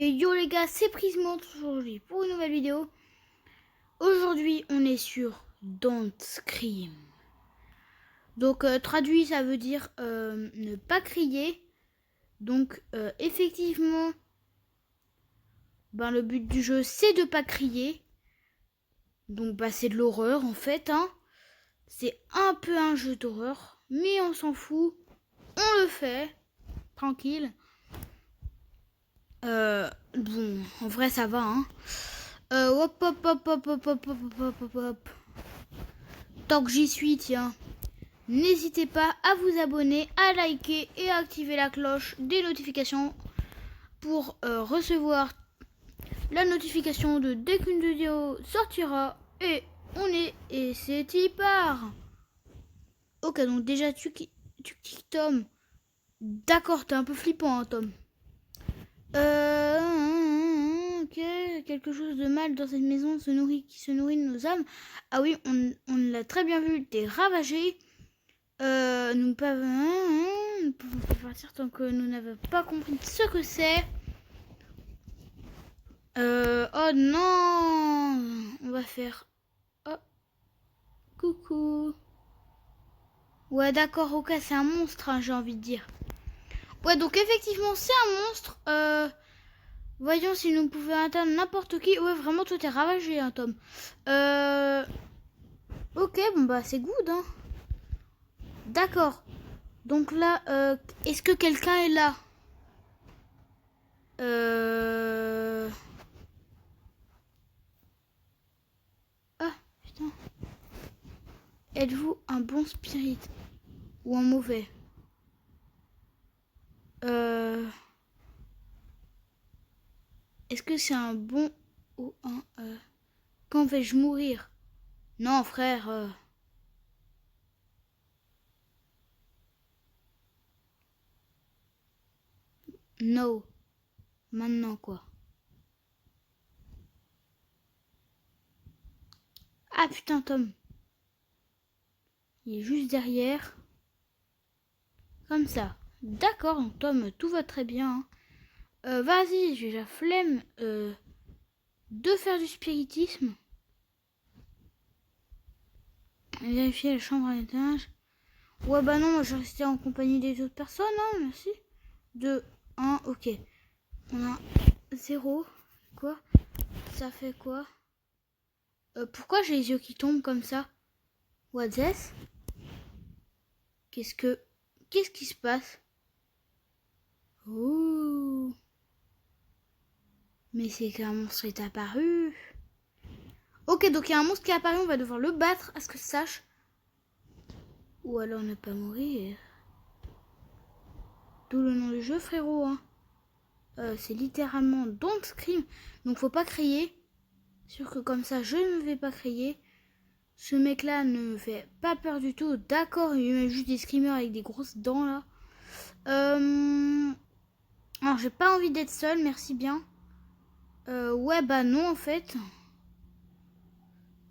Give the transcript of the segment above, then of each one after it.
Et yo les gars, c'est Prismant aujourd'hui pour une nouvelle vidéo. Aujourd'hui, on est sur Don't Scream. Donc, traduit, ça veut dire ne pas crier. Donc, effectivement, le but du jeu, c'est de pas crier. Donc, c'est de l'horreur en fait. C'est un peu un jeu d'horreur, mais on s'en fout. On le fait, tranquille. Bon, en vrai, ça va. Hop, hop, hop, hop, hop, hop, hop, hop, hop, hop. Tant que j'y suis, tiens. N'hésitez pas à vous abonner, à liker et à activer la cloche des notifications pour recevoir la notification de dès qu'une vidéo sortira. Et c'est y part. Ok, donc déjà tu kicks Tom. D'accord, t'es un peu flippant, hein, Tom. Ok, quelque chose de mal dans cette maison qui se nourrit de nos âmes. Ah oui, on l'a très bien vu, t'es ravagé. Nous ne pouvons pas partir tant que nous n'avons pas compris ce que c'est. Oh non. On va faire... Oh, coucou. Ouais, d'accord, ok, c'est un monstre, hein, j'ai envie de dire. Ouais, donc effectivement, c'est un monstre. Voyons si nous pouvions atteindre n'importe qui. Ouais, vraiment, tout est ravagé, hein, Tom. Ok, bon, c'est good, hein. D'accord. Donc là, est-ce que quelqu'un est là? Ah, putain. Êtes-vous un bon spirit ou un mauvais? Est-ce que c'est un bon ou un... Quand vais-je mourir? Non, frère. No. Maintenant, quoi. Ah, putain, Tom. Il est juste derrière. Comme ça. D'accord, donc Tom, tout va très bien. Vas-y, j'ai la flemme de faire du spiritisme. Vérifier la chambre à l'étage. Ouais, bah non, moi je restais en compagnie des autres personnes, hein, merci. 2, 1, ok. On a 0. Quoi? Ça fait quoi? Pourquoi j'ai les yeux qui tombent comme ça? What's this? Qu'est-ce qui se passe? Ouh. Mais c'est qu'un monstre est apparu. Ok, donc il y a un monstre qui est apparu, on va devoir le battre à ce que je sache. Ou alors ne pas mourir. D'où le nom du jeu, frérot. Hein. C'est littéralement Don't Scream. Donc faut pas crier. Sûr que comme ça, je ne vais pas crier. Ce mec-là ne me fait pas peur du tout. D'accord, il met juste des screamers avec des grosses dents là. Alors j'ai pas envie d'être seule, merci bien. Ouais, bah non en fait.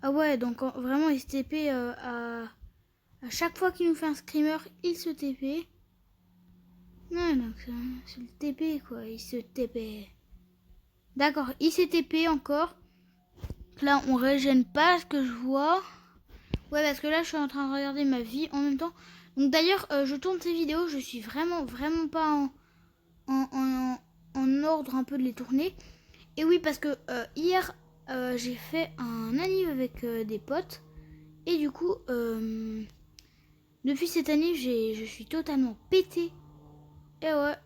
Ah ouais, donc vraiment il se TP à chaque fois qu'il nous fait un screamer, il se TP. Ouais, donc c'est le TP quoi, il se TP. D'accord, il s'est TP encore. Là, on régène pas ce que je vois. Ouais, parce que là, je suis en train de regarder ma vie en même temps. Donc d'ailleurs, je tourne ces vidéos, je suis vraiment pas en ordre un peu de les tourner. Et oui, parce que hier, j'ai fait un anniv avec des potes. Et du coup, depuis cette année, je suis totalement pété. Et ouais,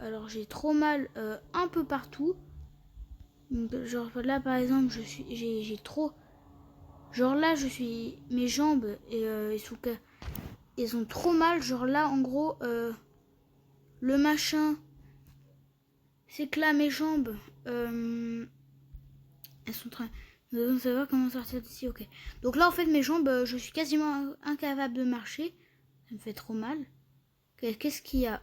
alors j'ai trop mal un peu partout. Donc, genre là, par exemple, j'ai trop... Genre là, mes jambes, ils sont trop mal. Genre là, en gros, le machin, c'est que là, mes jambes, elles sont très... Nous devons savoir comment sortir d'ici, ok. Donc là, en fait, mes jambes, je suis quasiment incapable de marcher. Ça me fait trop mal. Qu'est-ce qu'il y a?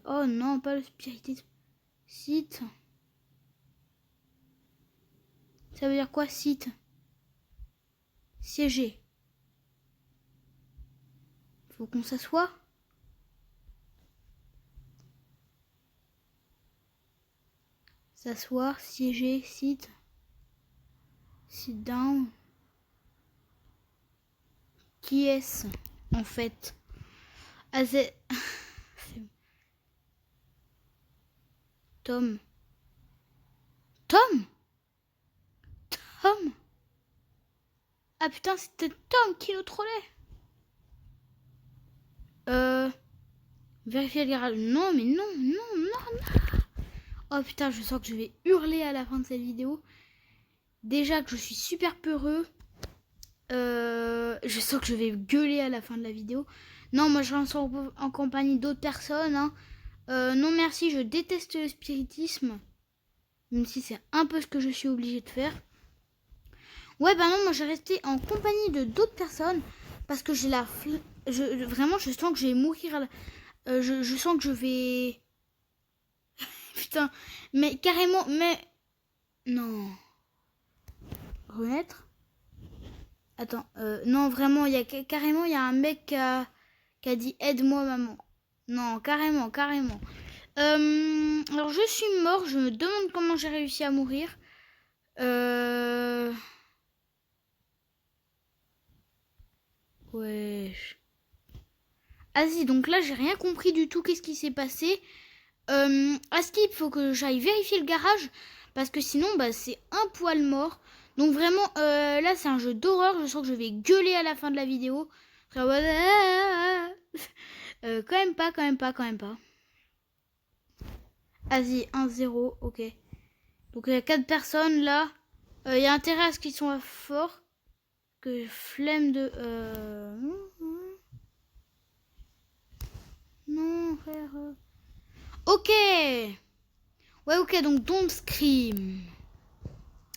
Oh non, pas le spiritisme. Site. Ça veut dire quoi, site? Siéger. Faut qu'on s'assoie. S'asseoir, siéger, sit down. Qui est-ce en fait? Ah, c'est Tom. Tom? Tom? Ah putain, c'était Tom qui le trollait. Vérifier le garage. Non, mais non, non, non, non. Oh putain, je sens que je vais hurler à la fin de cette vidéo. Déjà que je suis super peureux. Je sens que je vais gueuler à la fin de la vidéo. Non, moi je reste en compagnie d'autres personnes. Hein. Non merci, je déteste le spiritisme. Même si c'est un peu ce que je suis obligée de faire. Ouais, bah non, moi je vais rester en compagnie de d'autres personnes. Parce que j'ai la vraiment, je sens que je vais mourir. Je sens que je vais... Putain, mais carrément, mais... Non. Remettre. Attends, non, vraiment, il y a carrément, il y a un mec qui a dit aide-moi maman. Non, carrément, carrément. Alors je suis mort, je me demande comment j'ai réussi à mourir. Wesh. Ah si, donc là j'ai rien compris du tout, qu'est-ce qui s'est passé. Skip, faut que j'aille vérifier le garage, parce que sinon bah c'est un poil mort. Donc vraiment, là c'est un jeu d'horreur, je sens que je vais gueuler à la fin de la vidéo. Quand même pas, quand même pas, quand même pas. Vas-y, 1-0, ok. Donc il y a 4 personnes là. Il y a intérêt à ce qu'ils soient forts. Que flemme de... Non, frère. Ok. Ouais, ok, donc don't scream.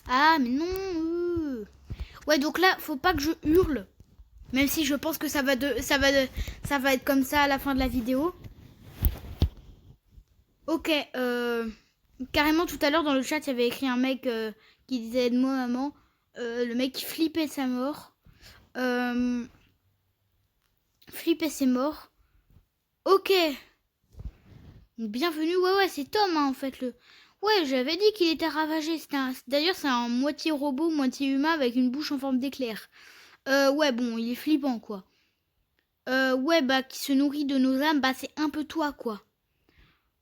Ah, mais non. Ouais, donc là, faut pas que je hurle. Même si je pense que ça va être comme ça à la fin de la vidéo. Ok, carrément tout à l'heure dans le chat, il y avait écrit un mec qui disait aide-moi maman. Le mec qui flippait sa mort. Flippait ses morts. Ok. Bienvenue. Ouais, c'est Tom hein, en fait. Ouais, j'avais dit qu'il était ravagé. D'ailleurs, c'est un moitié robot, moitié humain avec une bouche en forme d'éclair. Ouais, bon, il est flippant quoi. Ouais, bah, qui se nourrit de nos âmes, bah, c'est un peu toi quoi.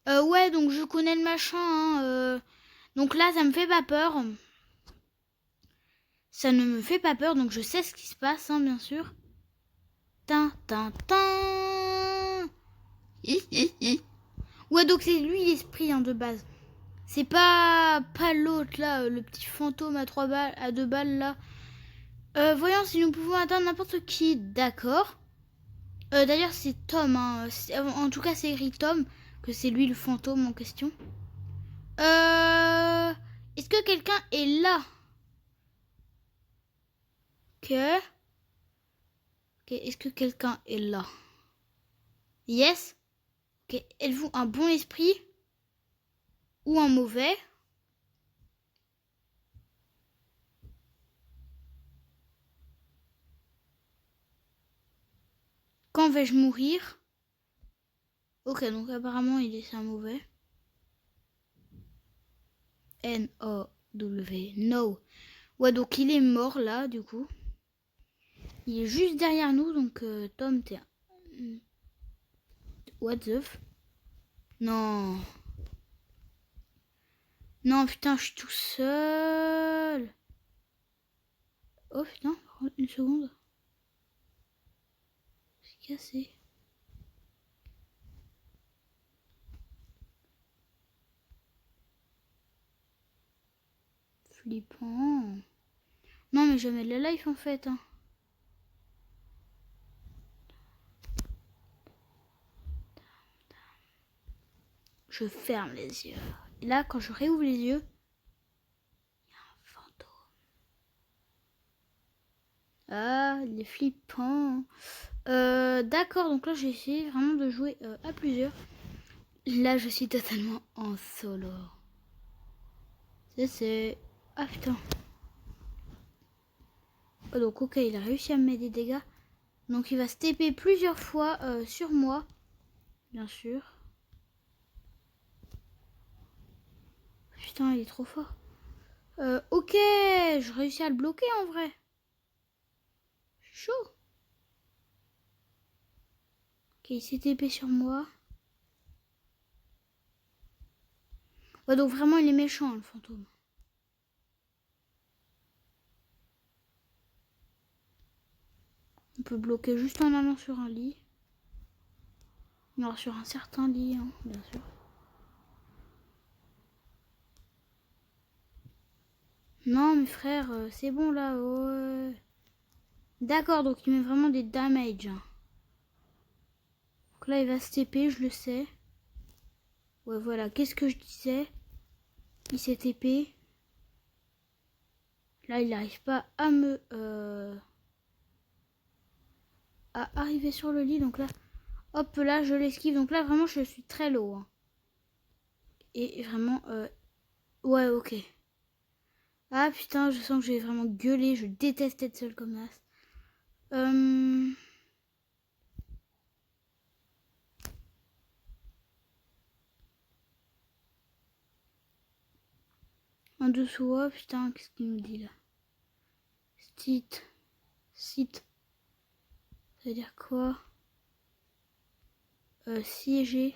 Ouais, donc je connais le machin. Hein, donc là, ça me fait pas peur. Ça ne me fait pas peur, donc je sais ce qui se passe, hein, bien sûr. Tin. Ouais, donc c'est lui l'esprit hein, de base. C'est pas l'autre là, le petit fantôme à 3 balles, à 2 balles là. Voyons si nous pouvons atteindre n'importe qui. D'accord. D'ailleurs, c'est Tom. Hein. En tout cas, c'est écrit Tom, que c'est lui le fantôme en question. Est-ce que quelqu'un est là? Ok. Est-ce que quelqu'un est là? Yes. Ok. Êtes-vous un bon esprit ou un mauvais? Quand vais-je mourir? Ok, donc apparemment c'est un mauvais. N-O-W. No. Ouais, donc il est mort là, du coup. Il est juste derrière nous, donc Tom, t'es... What the f... Non. Non, putain, je suis tout seul. Oh putain, une seconde. C'est cassé. Flippant. Non, mais je mets le live en fait. Hein. Je ferme les yeux. Et là, quand je réouvre les yeux, il y a un fantôme. Ah, il est flippant. D'accord, donc là, j'ai essayé vraiment de jouer à plusieurs. Là, je suis totalement en solo. C'est... Ah putain. Oh, donc ok, il a réussi à me mettre des dégâts. Donc il va se TP plusieurs fois sur moi. Bien sûr. Putain, il est trop fort. Ok, je réussis à le bloquer en vrai. Chaud. Ok, il s'est TP sur moi. Ouais, donc vraiment, il est méchant, le fantôme. On peut bloquer juste en allant sur un lit. Alors, sur un certain lit, hein, bien sûr. Non, mes frères, c'est bon là. Ouais. D'accord, donc il met vraiment des damages. Donc là, il va se TP, je le sais. Ouais, voilà. Qu'est-ce que je disais? Il s'est TP. Là, il n'arrive pas à me... à arriver sur le lit. Donc là, hop, là, je l'esquive. Donc là, vraiment, je suis très low. Hein. Et vraiment... ouais, ok. Ah, putain, je sens que j'ai vraiment gueulé. Je déteste être seule comme ça. En dessous, oh putain, qu'est-ce qu'il nous dit là? Site. Ça veut dire quoi? Siéger.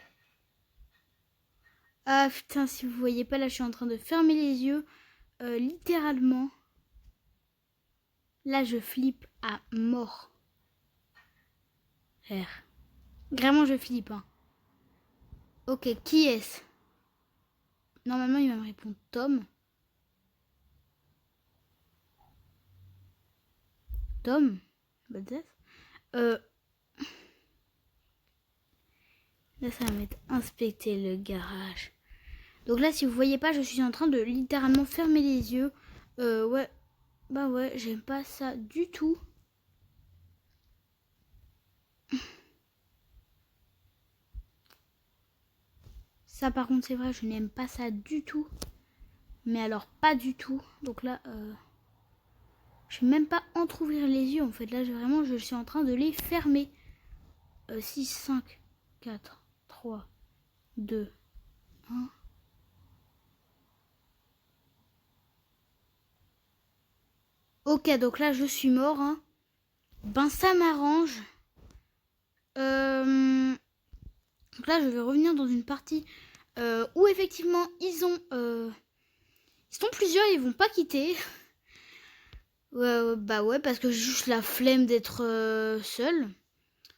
Ah putain, si vous voyez pas, là je suis en train de fermer les yeux. Littéralement. Là je flippe à mort. R. Vraiment je flippe. Hein. Ok, qui est-ce? Normalement il va me répondre Tom. Tom? Là ça va mettre inspecter le garage. Donc là si vous voyez pas, je suis en train de littéralement fermer les yeux. Ouais. Bah ouais, j'aime pas ça du tout. Ça par contre c'est vrai, je n'aime pas ça du tout. Mais alors pas du tout. Donc là, je vais même pas entrouvrir les yeux en fait. Là vraiment je suis en train de les fermer. 6, 5, 4, 3, 2, 1. Ok, donc là je suis mort. Hein. Ben ça m'arrange. Donc là je vais revenir dans une partie où effectivement ils sont plusieurs, ils vont pas quitter. Bah ouais, parce que j'ai juste la flemme d'être seule.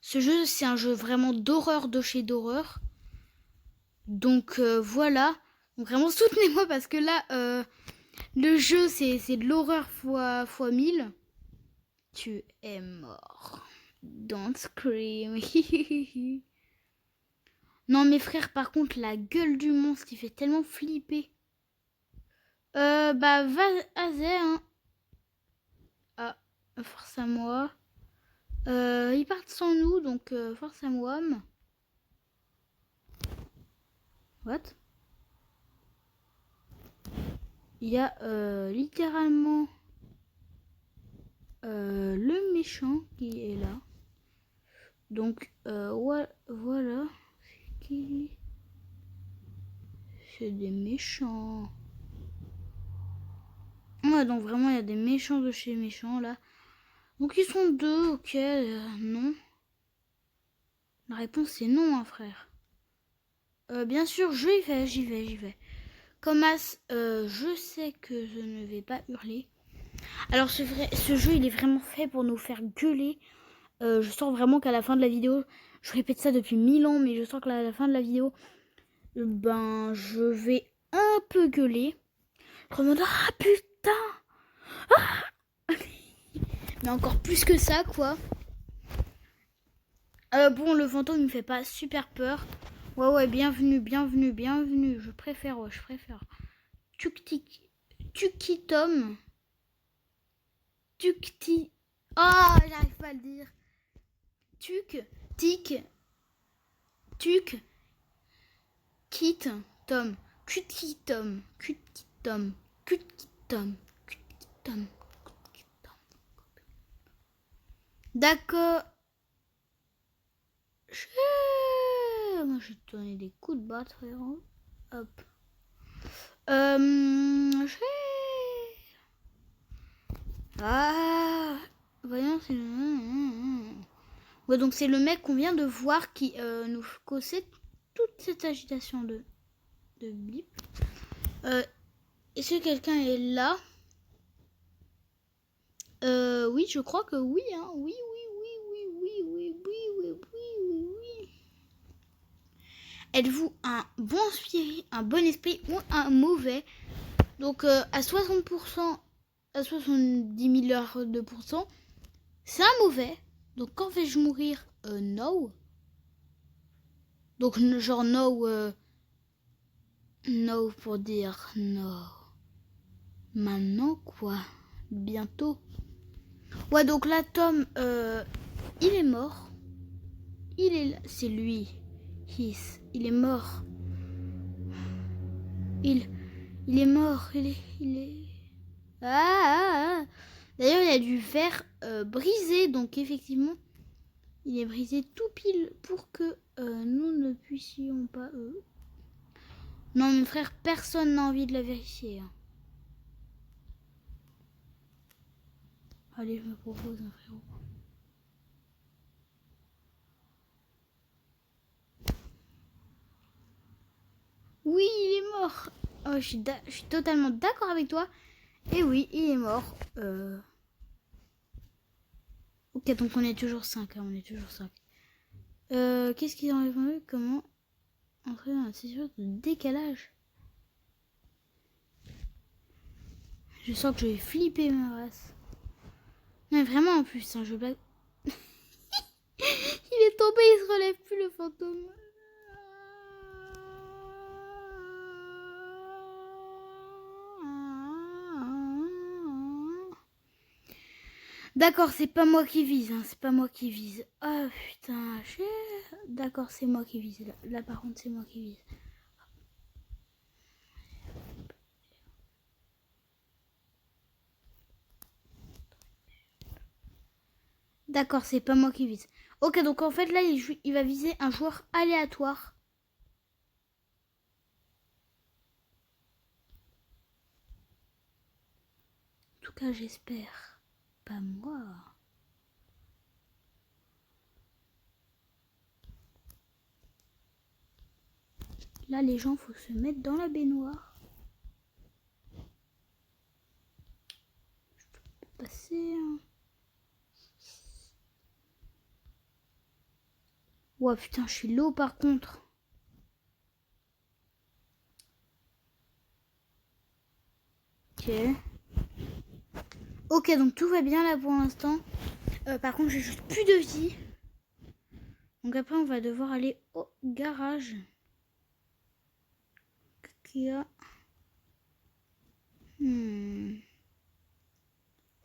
Ce jeu c'est un jeu vraiment d'horreur de chez d'horreur. Donc voilà. Donc vraiment soutenez-moi parce que là le jeu c'est de l'horreur fois 1000. Tu es mort. Don't scream. Non mes frères par contre la gueule du monstre qui fait tellement flipper. Bah vas-y hein. Ah, force à moi. Ils partent sans nous donc force à moi. What? Il y a littéralement le méchant qui est là. Donc, ouais, voilà. C'est qui? C'est des méchants. Ouais, donc vraiment, il y a des méchants de chez méchants, là. Donc, ils sont deux, ok, non. La réponse, c'est non, hein, frère. Bien sûr, j'y vais. Comme as, je sais que je ne vais pas hurler. Alors, c'est vrai, ce jeu, il est vraiment fait pour nous faire gueuler. Je sens vraiment qu'à la fin de la vidéo, je répète ça depuis 1000 ans, mais je sens qu'à la fin de la vidéo, ben, je vais un peu gueuler. Je me dis, ah putain ah mais encore plus que ça, quoi. Bon, le fantôme, il me fait pas super peur. Ouais, bienvenue. Je préfère. Tuki Tom. Tukti. Ah, j'arrive pas à le dire. Tuk, tic, tuk, kit, Tom. Cutie Tom. D'accord. Moi, je vais te donner des coups de batte, frérot. Hop. Ah, voyons, c'est... Ouais, donc c'est le mec qu'on vient de voir qui nous causait toute cette agitation de blip. Est-ce que quelqu'un est là? Oui, je crois que oui, hein. Oui. Êtes-vous un bon spirit, un bon esprit ou un mauvais? Donc à 60%, à 70 milliards de pourcents, c'est un mauvais. Donc quand vais-je mourir? No. Donc genre no, no pour dire no. Maintenant quoi? Bientôt. Ouais, donc là Tom, il est mort. Il est là, c'est lui. Il est mort. Il est mort. Il est... Ah. D'ailleurs, il y a du verre brisé, donc effectivement, il est brisé tout pile pour que nous ne puissions pas... Non, mon frère, personne n'a envie de la vérifier. Hein. Allez, je me propose un frérot. Oui, il est mort. Oh, je suis totalement d'accord avec toi. Et oui, il est mort. Ok, donc on est toujours 5. Hein, on est toujours 5. Qu'est-ce qu'ils ont répondu? Comment entrer dans la situation de décalage? Je sens que je vais flipper ma race. Mais vraiment en plus, hein, je blague. Il est tombé, il se relève plus le fantôme. D'accord, c'est pas moi qui vise, hein, c'est pas moi qui vise. Oh putain, d'accord, c'est moi qui vise. Là par contre, c'est moi qui vise. D'accord, c'est pas moi qui vise. Ok, donc en fait là, il va viser un joueur aléatoire. En tout cas, j'espère. Pas moi. Là, les gens, faut se mettre dans la baignoire. Je peux passer. Hein. Ouais, putain, je suis low par contre. Ok. Ok, donc tout va bien là pour l'instant. Par contre, j'ai juste plus de vie. Donc après, on va devoir aller au garage. Qui a...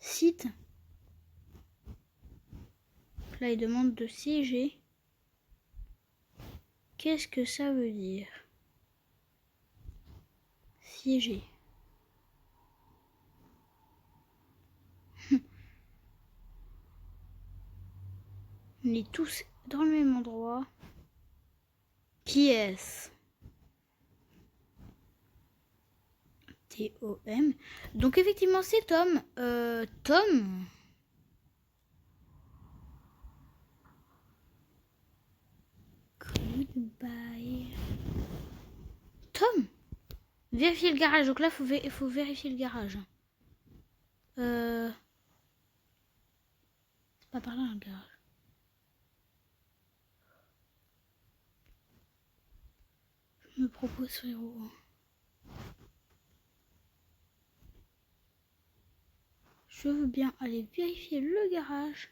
Site. Là, il demande de siéger. Qu'est-ce que ça veut dire? Siéger. On est tous dans le même endroit. Qui est-ce? T-O-M. Donc effectivement, c'est Tom. Tom. Goodbye. Tom. Vérifier le garage. Donc là, il faut vérifier le garage. C'est pas par là, le garage. Je me propose, frérot. Je veux bien aller vérifier le garage.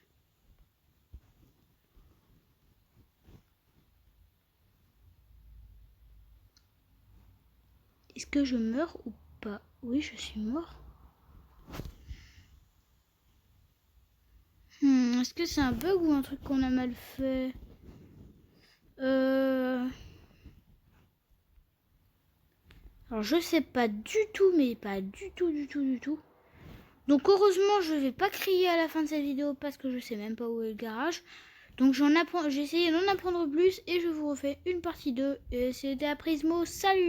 Est-ce que je meurs ou pas? Oui, je suis mort. Est-ce que c'est un bug ou un truc qu'on a mal fait? Alors je sais pas du tout, mais pas du tout. Donc heureusement, je vais pas crier à la fin de cette vidéo parce que je sais même pas où est le garage. Donc j'ai essayé d'en apprendre plus et je vous refais une partie 2. Et c'était Aprismo, salut!